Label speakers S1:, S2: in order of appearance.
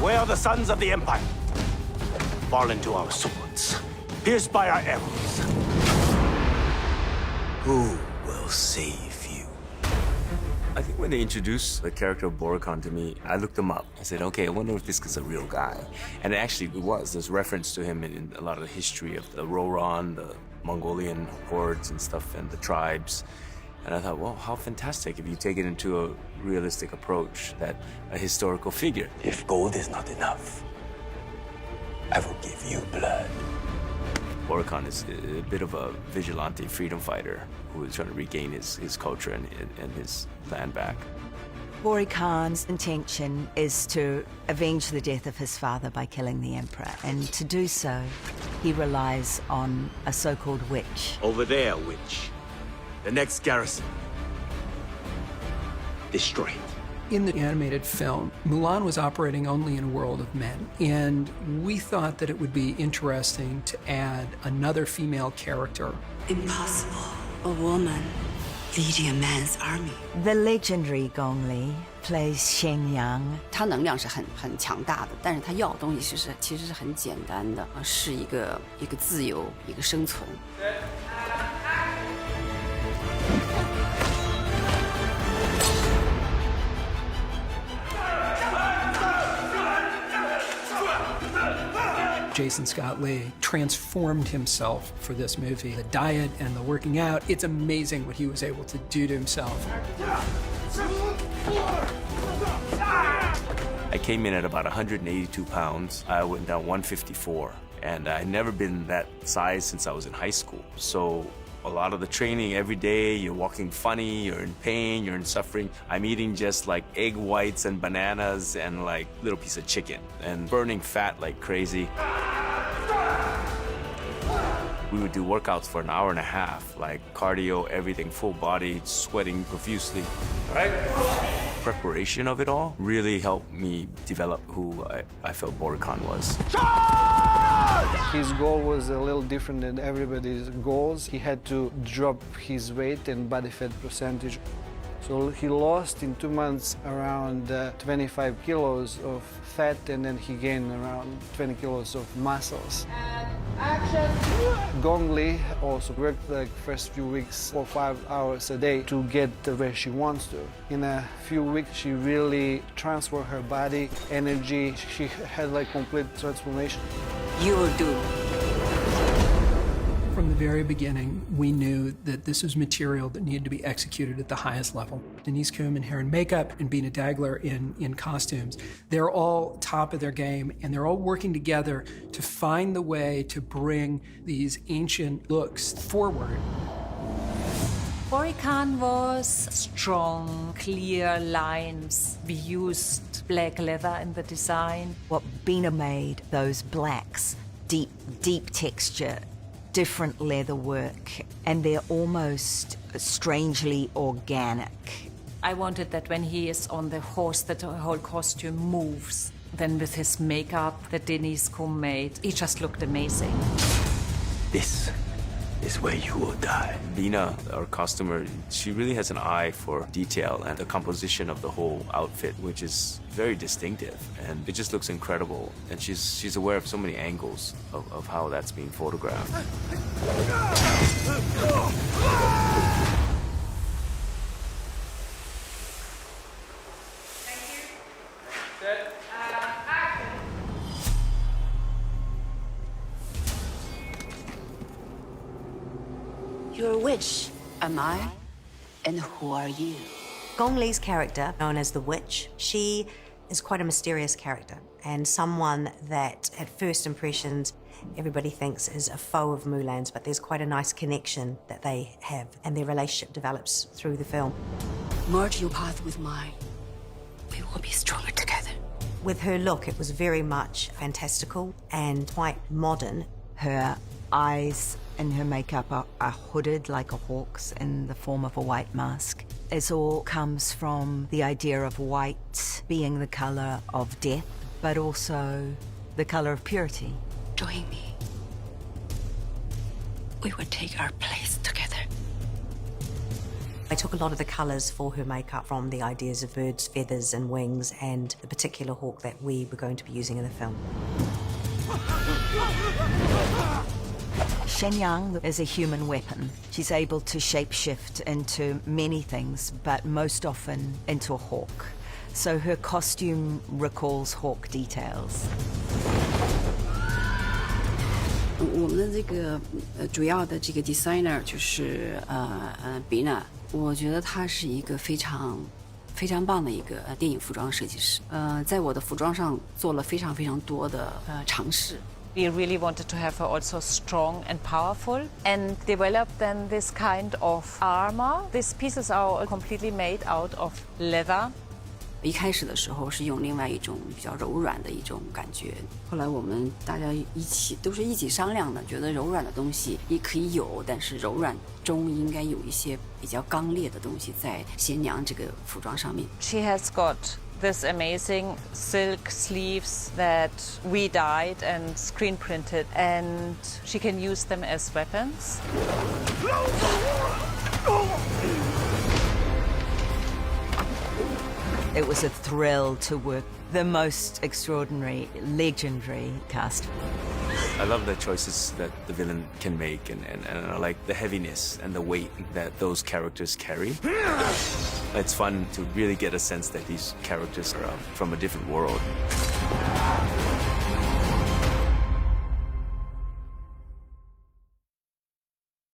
S1: Where the sons of the Empire fall into our swords, pierced by our arrows. Who will save you?
S2: I think when they introduced the character of Boricon to me, I looked him up. I said, okay, I wonder if this is a real guy. And it actually was. There's reference to him in a lot of the history of the Roran, the Mongolian hordes and stuff, and the tribes. And I thought, well, how fantastic if you take it into a realistic approach, that a historical figure.
S1: If gold is not enough, I will give you blood.
S2: Boricon is a bit of a vigilante freedom fighter who is trying to regain his culture and his land back.
S3: Boricon's intention is to avenge the death of his father by killing the Emperor, and to do so, he relies on a so-called witch.
S1: Over there, witch. The next garrison. Destroy it.
S4: In the animated film, Mulan was operating only in a world of men, and we thought that it would be interesting to add another female character.
S5: Impossible. A woman leading a man's army.
S3: The legendary Gong Li plays Shen Yang.
S5: 她能量是很强大的，但是她要的东西其实是很简单的，是一个自由，一个生存。
S4: Jason Scott Lee transformed himself for this movie. The diet and the working out, it's amazing what he was able to do to himself.
S2: I came in at about 182 pounds. I went down 154, and I'd never been that size since I was in high school. So a lot of the training every day, you're walking funny, you're in pain, you're in suffering. I'm eating just like egg whites and bananas and like little piece of chicken and burning fat like crazy. We would do workouts for an hour and a half, like cardio, everything, full body, sweating profusely. All right. Preparation of it all really helped me develop who I felt Boricon was.
S6: His goal was a little different than everybody's goals. He had to drop his weight and body fat percentage. So he lost in 2 months around 25 kilos of fat, and then he gained around 20 kilos of muscles. Action! Gong Li also worked like first few weeks 4 or 5 hours a day to get where she wants to. In a few weeks, she really transformed her body, energy. She had like complete transformation.
S5: You will do.
S4: From the very beginning, we knew that this was material that needed to be executed at the highest level. Denise Coombe in hair and makeup and Bina Dagler in costumes. They're all top of their game, and they're all working together to find the way to bring these ancient looks forward.
S7: Boricon was strong, clear lines. We used black leather in the design.
S3: What Bina made, those blacks, deep texture, different leather work, and they're almost strangely organic.
S7: I wanted that when he is on the horse, that the whole costume moves. Then with his makeup that Denise Coombe made, he just looked amazing.
S1: This is where you will die.
S2: Bina, our costumer, she really has an eye for detail and the composition of the whole outfit, which is very distinctive, and it just looks incredible. And she's aware of so many angles of how that's being photographed.
S5: You're a witch. Am I? And who are you?
S8: Gong Li's character, known as the Witch, she is quite a mysterious character and someone that, at first impressions, everybody thinks is a foe of Mulan's, but there's quite a nice connection that they have, and their relationship develops through the film.
S5: Merge your path with mine. We will be stronger together.
S8: With her look, it was very much fantastical and quite modern.
S3: Her eyes and her makeup are hooded like a hawk's in the form of a white mask. It all comes from the idea of white being the color of death, but also the color of purity.
S5: Join me. We will take our place together.
S8: I took a lot of the colours for her makeup from the ideas of birds' feathers and wings and the particular hawk that we were going to be using in the film.
S3: Shenyang is a human weapon. She's able to shapeshift into many things, but most often into a hawk. So her costume recalls hawk details.
S5: 我们的这个主要的这个 designer 就是Bina， 我觉得他是一个非常棒的一个电影服装设计师。在我的服装上做了非常多的尝试。
S7: We really wanted to have her also strong and powerful and develop then this kind of armor. These pieces are all completely made out of leather.
S5: 一开始的时候是用另外一种比较柔软的一种感觉，后来我们大家都是一起商量的，觉得柔软的东西也可以有，但是柔软中应该有一些比较刚烈的东西在贤娘这个服装上面。
S7: She has got this amazing silk sleeves that we dyed and screen printed, and she can use them as weapons.
S3: It was a thrill to work the most extraordinary, legendary cast.
S2: I love the choices that the villain can make, and I like the heaviness and the weight that those characters carry. It's fun to really get a sense that these characters are from a different world.